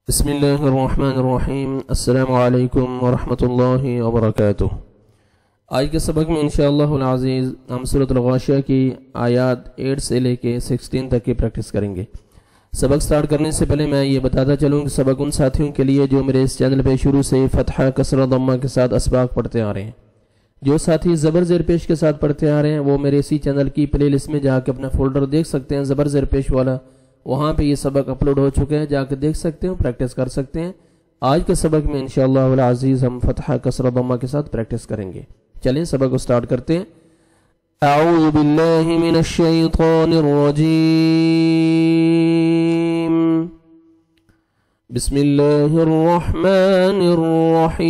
بسم اللہ الرحمن الرحیم۔ السلام علیکم ورحمۃ اللہ وبرکاتہ۔ آج کے سبق میں انشاءاللہ العزیز ہم سورۃ الغاشیہ کی آیات 8 سے لے کے 16 تک کی پریکٹس کریں گے۔ سبق سٹارٹ کرنے سے پہلے میں یہ بتاتا چلوں کہ سبق ان ساتھیوں کے لیے جو میرے اس چینل پہ شروع سے فتحہ کسرہ ضمہ کے ساتھ اسباق پڑھتے آ رہے ہیں۔ جو ساتھی زبر زیر پیش کے ساتھ پڑھتے آ رہے ہیں وہ میرے اسی چینل کی پلے لسٹ میں جا کے اپنا فولڈر دیکھ سکتے ہیں، زبر زیر پیش والا، وہاں پہ یہ سبق اپلوڈ ہو چکے ہیں، جا کے دیکھ سکتے ہیں، پریکٹس کر سکتے ہیں۔ آج کے سبق میں انشاءاللہ العزیز ہم فتحہ کسرہ ضمہ کے ساتھ پریکٹس کریں گے۔ چلیں سبق کو سٹارٹ کرتے ہیں۔ اعوذ باللہ من الشیطان الرجیم، بسم اللہ الرحمن الرحیم۔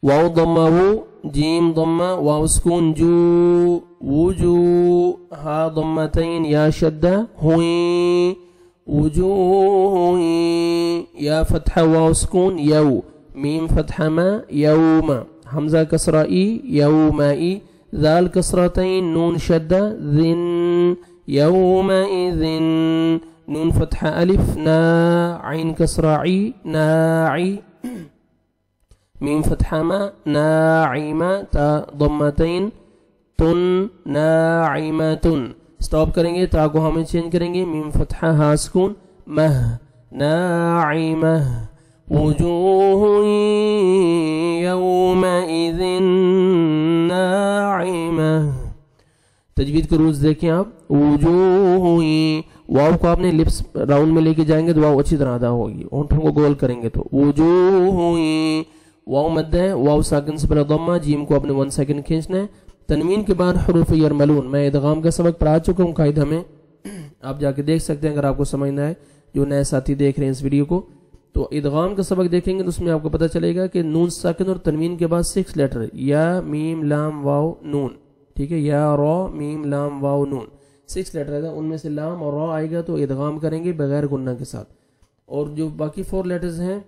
واو ضمہ جیم ضمہ، واو سکون جو، وجو، ہا ضمتین یا شدہ ہوئی، وجوہ، یا فتحہ واو سکون یو، میم فتحہ ما یوم، حمزہ کسرہ ای یومئی، ذال کسرتین نون شدہ ذن، یومئذن، نون فتحہ الف نا، عین کسرہ عی ناعی، میم فتحہ ما ناعیمہ، تا ضمتین تن ناعیمتن، سٹاپ کریں گے، تا کو ہمیں چینج کریں گے، میم فتحہ ہا سکون مہ ناعیمہ، وجوہ یومئذ ناعیمہ۔ تجوید کے رولز دیکھیں آپ، وجوہ، واو کو آپ نے لپس راؤنڈ میں لے کے جائیں گے تو واو اچھی طرح ادا ہوگی، ہونٹوں کو گول کریں گے تو وجوہ، واو مد ہے، واو ساکن سے پہلے ضمہ، جیم کو اپنے 1 سیکنڈ کھینچنا ہے، تنوین کے بعد حروف یرملون۔ میں ادغام کا سبق پڑھا چکا ہوں قاعدہ میں، آپ جا کے دیکھ سکتے ہیں اگر آپ کو سمجھنا ہے، جو نئے ساتھی دیکھ رہے ہیں اس ویڈیو کو تو ادغام کا سبق دیکھیں گے تو اس میں آپ کو پتہ چلے گا کہ نون ساکن اور تنوین کے بعد 6 لیٹر، یا میم لام واو نون، ٹھیک ہے، یا را میم لام واو نون، 6 لیٹر ہے، ان میں سے لام اور را آئے گا تو ادغام کریں گے بغیر غنہ کے ساتھ، اور جو باقی 4 لیٹرز ہیں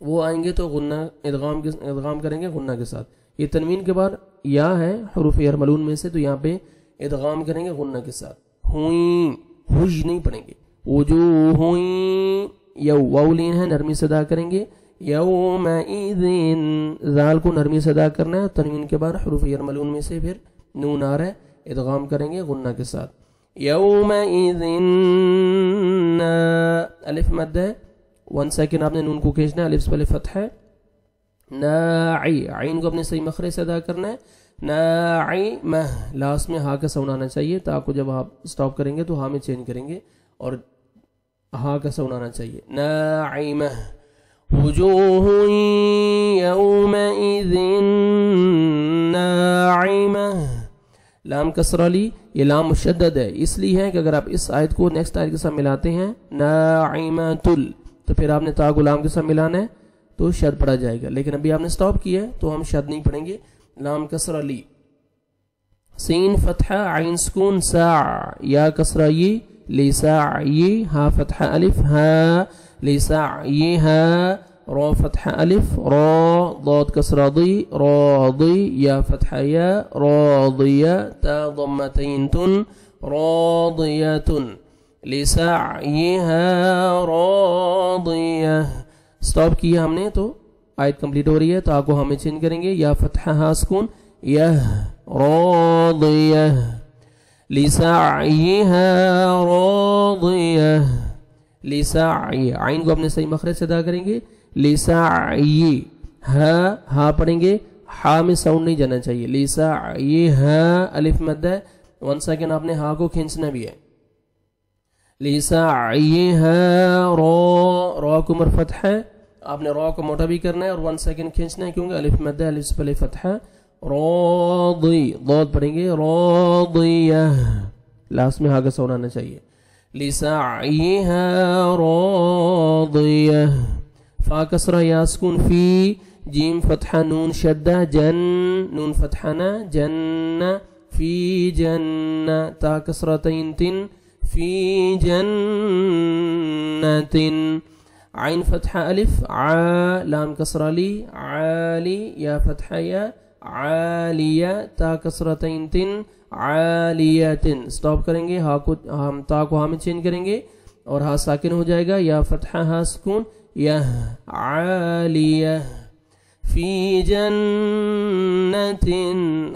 وہ آئیں گے تو غنہ ادغام کریں گے غنہ کے ساتھ۔ یہ تنوین کے بعد یا ہے حروف یرملون میں سے، تو یہاں پہ ادغام کریں گے غنہ کے ساتھ، ہوئیں، ہوج نہیں پڑھیں گے، وجوہوئیں، یو واو لین ہے، نرمی سے ادا کریں گے، یومئذن، ذال کو نرمی سے ادا کرنا ہے، تنوین کے بعد حروف یرملون میں سے پھر نون آ رہا ہے، ادغام کریں گے غنہ کے ساتھ، یومئذن، الف مد ہے، 1 سیکنڈ آپ نے نون کو کھینچنا ہے، الف سے پہلے فتح ہے، ناعی، عین کو اپنے صحیح مخرج سے ادا کرنا ہے، ناعیمہ، لاسٹ میں ہا کا ساؤنڈ آنا چاہیے، تاکہ جب آپ سٹاپ کریں گے تو ہا میں چینج کریں گے اور ہا کا ساؤنڈ آنا چاہیے، ناعیمہ، وجوہ یومئذ ناعیمہ، لام کسرہ لی، یہ لام مشدد ہے، اس لیے ہے کہ اگر آپ اس آیت کو نیکسٹ آیت کے ساتھ ملاتے ہیں ناعیمۃ، تو پھر آپ نے تا کو لام کے ساتھ ملانا ہے تو شد پڑھا جائے گا، لیکن ابھی آپ نے سٹاپ کیا ہے تو ہم شد نہیں پڑھیں گے، لام کسرہ لی، سین فتحہ عین سکون ساع، یا کسرہ یہ لسعی، ہا فتحہ الف ہا لسعیہا، را فتحہ الف را، ضاد کسرہ ضی راضی، یا فتحہ یا راضیہ، تا ضمتین تن راضیتن، لسعیہا راضیہ، سٹاپ کیا ہم نے تو آیت کمپلیٹ ہو رہی ہے، تا کو ہمیں چینج کریں گے، یا فتحہ ہا سکون یہ راضیہ، لسعیہا راضیہ، لسعی، عین کو اپنے صحیح مخرج سے ادا کریں گے، لسعی، ہا پڑھیں گے، ہا میں ساؤنڈ نہیں جانا چاہیے، لسعیہا، الف مد ہے، 1 سیکنڈ آپ نے ہا کو کھینچنا بھی ہے، لسعیہا، را کو مر فتح ہے، آپ نے را کو موٹا بھی کرنا ہے اور 1 سیکنڈ کھینچنا ہے کیونکہ الف مد ہے، الف سے پہلے فتح ہے، راضی، ضاد پڑھیں گے، راضیہ، لاسٹ میں ہا کا ساؤنڈ آنا چاہیے، لسعیہا راضیہ، فا کسرہ یا سکون فی، جیم فتحہ نون شدہ جن، نون فتحہ نا جن، فی جن، تا کسرتین تن، فی جنتن، عین فتحہ الف ع، لام کسرہ لی عالی، یا فتحہ یا عالیہ، تا کسرتین تن عالیتن. اسٹاپ کریں گے, ہا کو ہم تا کو ہا میں چینج کریں گے اور ہا ساکن ہو جائے گا, یا فتحہ ہا سکون, یہ عالیہ. فی جنت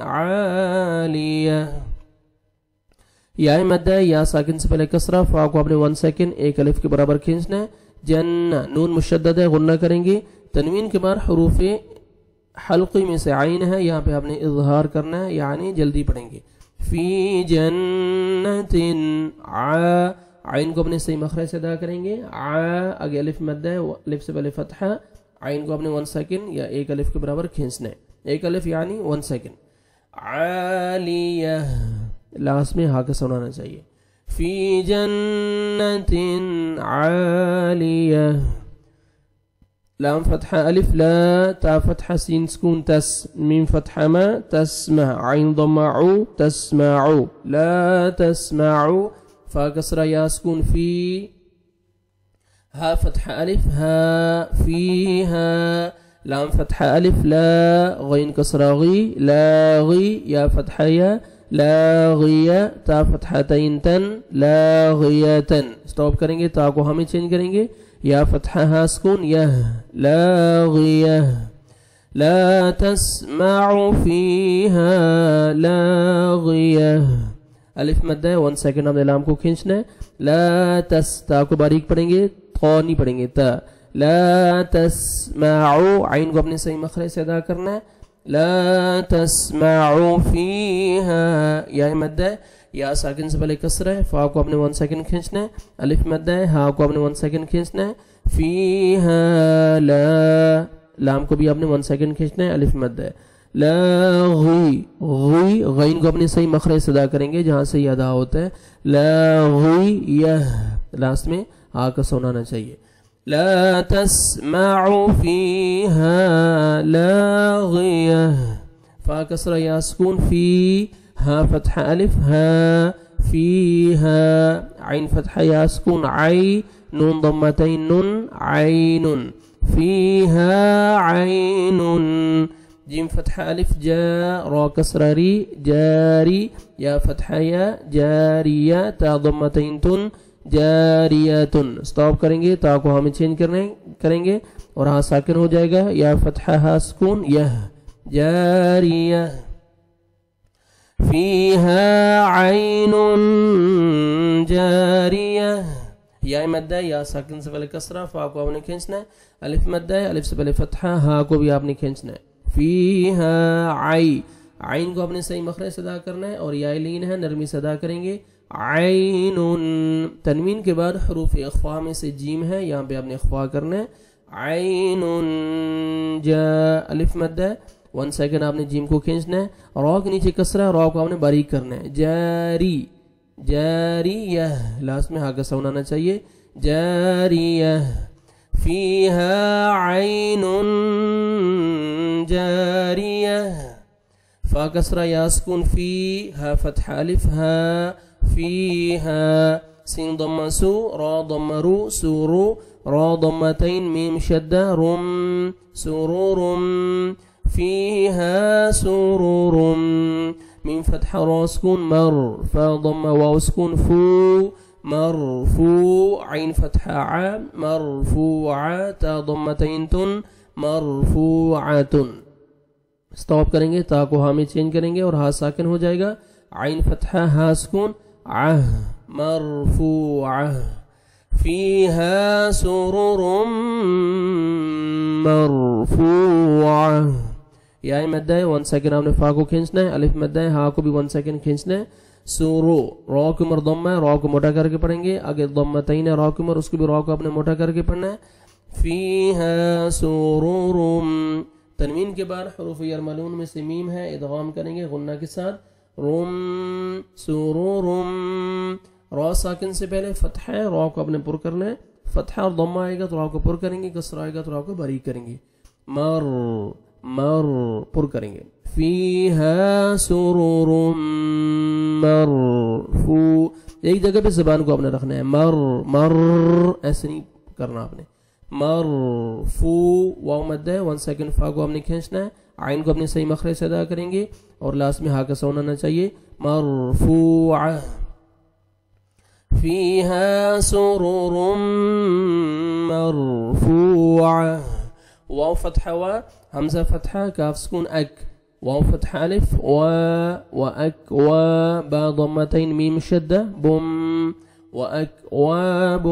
عالیہ, یا مد ہے, یا ساکن سے پہلے کسرہ, فا کو آپ نے 1 سیکنڈ ایک الف کے برابر کھینچنا ہے. جنہ نون مشدد ہے, غنہ کریں گے. تنوین کے بعد حروف حلقی میں سے عین ہے, یہاں پہ آپ نے اظہار کرنا ہے, یعنی جلدی پڑھیں گے. فی جنت عین کو اپنے صحیح مخرج سے ادا کریں گے. آگے الف مد ہے, الف سے پہلے فتحہ, عین کو اپنے 1 سیکنڈ یا ایک الف کے برابر کھینچنا ہے. ایک الف یعنی 1 سیکنڈ. عالیہ, لاسٹ میں ہا کا ساؤنڈ آنا چاہیے. فی جنت عالیہ. لام فتحہ الف لا, تا فتحہ سین سکون تس, میم فتحہ ما تسمع, عین ضمہ عو تسمعو, لا تسمعو, فا کسرہ یا سکون فی, ہا فتحہ الف ہا فیہا, لام فتحہ الف لا, غین کسرہ غی لاغی, یا فتحہ یا لاغیہ, تا فتحتین تن لاغیتن. اسٹاپ کریں گے, تا کو ہمیں چینج کریں گے, یا فتحہ ہا سکون یہ لاغیہ. لا تسمع فیہا لاغیہ, الف مد ہے, 1 سیکنڈ آپ نے لام کو کھینچنا ہے. لا تس, تا کو باریک پڑھیں گے, تا نہیں پڑھیں گے, تا. لا تسمعو, عین کو اپنے صحیح مخرج سے ادا کرنا ہے. لا تسمعو فیہا, یا مد ہے, یا ساکن سے پہلے کسر ہے, فا کو اپنے 1 سیکنڈ کھینچنا ہے. الف مد ہے, ہا کو اپنے 1 سیکنڈ کھینچنا ہے. فیہا لا, لام کو بھی اپنے 1 سیکنڈ کھینچنا ہے. الف مد ہے. لاغی, غی, غین کو اپنے صحیح مخرج سے ادا کریں گے جہاں سے یہ ادا ہوتا ہے. لاغیہ, لاسٹ میں ہا کا ساؤنڈ آنا چاہیے. لا تسمع فيها لاغية, فا کسرہ یا سکون فی, ہا فتح الف ہا فیہا, عین فتح یا سکون عی, نون ضمتین نن عین, فیہا عین, جیم فتح الف جا, را کسرہ ری جاری, یا فتح یا جاریہ, تا ضمتین تن جاریتن. اسٹاپ کریں گے, تا کو ہمیں چینج کریں گے اور ہاں ساکن ہو جائے گا, یا فتحہ ہا سکون یہ جاریہ. فیہا عین جاریہ, یا مد ہے, یا ساکن سے پہلے کسرہ, فا کو آپ نے کھینچنا ہے. الف مد ہے, الف سے پہلے فتحہ, ہا کو بھی آپ نے کھینچنا ہے. فیہا عی, عین کو اپنے صحیح مخرج سے ادا کرنا ہے اور یا لین ہے, نرمی سے ادا کریں گے. عین, تنوین کے بعد حروف اخفا میں سے جیم ہے, یہاں پہ آپ نے اخفا کرنا ہے. عین جا, الف مد ہے, 1 سیکنڈ آپ نے جیم کو کھینچنا ہے. را کے نیچے کسرہ, را کو آپ نے باریک کرنا ہے. جاری, جاریہ, لاسٹ میں ہا کا ساؤنڈ آنا چاہیے. جاریہ. فیہا عین جاریہ, فا کسرہ یا سکون فی, ہا فتح الف ہا فیہا, سین ضم سو, را ضم رو سورو, را ضمتین میم شدہ رم سرورم, فیہا سرورم, میم فتح را سکون مر, فا ضم واو سکون فو مرفوع, عین فتح ع مرفوع, تا ضمتین تن مرفوعتن. اسٹاپ کریں گے, تا کو ہا میں چینج کریں گے اور ہا ساکن ہو جائے گا. عین فتحہ ہا سکون عہ مرفوعہ. فیہا سرر مرفوعہ, یا مد ہے, 1 سیکنڈ آپ نے فا کو کھینچنا ہے. الف مد ہے, ہا کو بھی 1 سیکنڈ کھینچنا ہے. سورو, را کو مر ضمہ ہے, را کو موٹا کر کے پڑھیں گے. آگے ضمتین ہے, را کو مر, اس کو بھی را کو اپنے موٹا کر کے پڑھنا ہے. فیہا سرر, تنوین کے بعد حروف یرملون میں سے میم ہے, ادغام کریں گے غنہ کے ساتھ. رم سرورم, را ساکن سے پہلے فتح ہے, را کو اپنے پر کرنا ہے. فتح اور ضمہ آئے گا تو را کو پر کریں گے, کسر آئے گا تو را کو باریک کریں گے. مر مر, پر کریں گے. فیہا سرور مرفوع, ایک جگہ پہ زبان کو اپنے رکھنا ہے. مر مر, ایسے نہیں کرنا آپ نے. مرفوع, واو مد ہے, 1 سیکنڈ, فا کو ہم نے کھینچنا ہے. عین کو اپنے صحیح مخرج سے ادا کریں گے اور لاسٹ میں ہا کا ساؤنڈ آنا چاہیے. مرفوعة فيها سرر مرفوعة. واو فتحة و همزة فتحة كاف سكون أك واو فتحة ألف وأك با ضمتين ميم شدة بم وأكواب.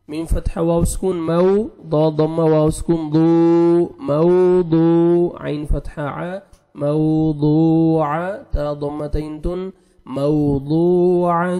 ميم فتحة واو سكون مو ضاد ضمة واو سكون ضو موضوع. عين فتحة ع موضوعة تا ضمتين تن موضوعة.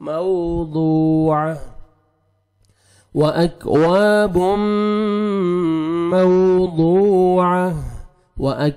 موضوعة. وأكواب موضوعة وأك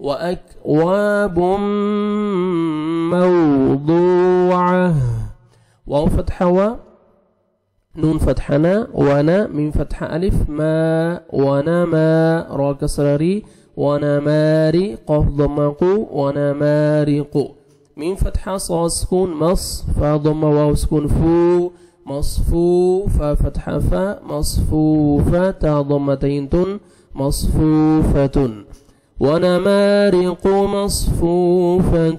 وأكواب موضوعة واو فتحة و نون فتحة نا وانا ميم فتحة ألف ما ونما را كسراري ونماري قاف ضمق ونمارق. ميم فتحة صاد سكون مص فا ضمة واو سكون فو مصفو فا فتحة فا مصفوفة تا ضمتين تن مصفوفة. ونمارق مصفوفة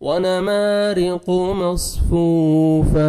ونمارق مصفوفة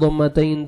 ضمتين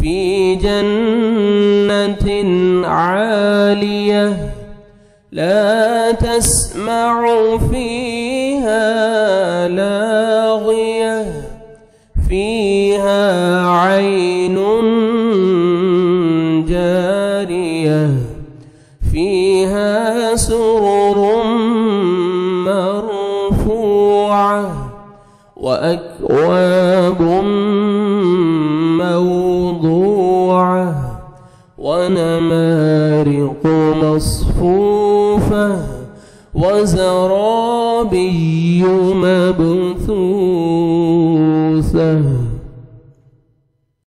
في جنة عالية لا تسمع فيها لاغية فيها عين جارية فيها سرر مرفوعة وأكواب موضوعة ونمارق مصفوفة وزرابي مبثوثة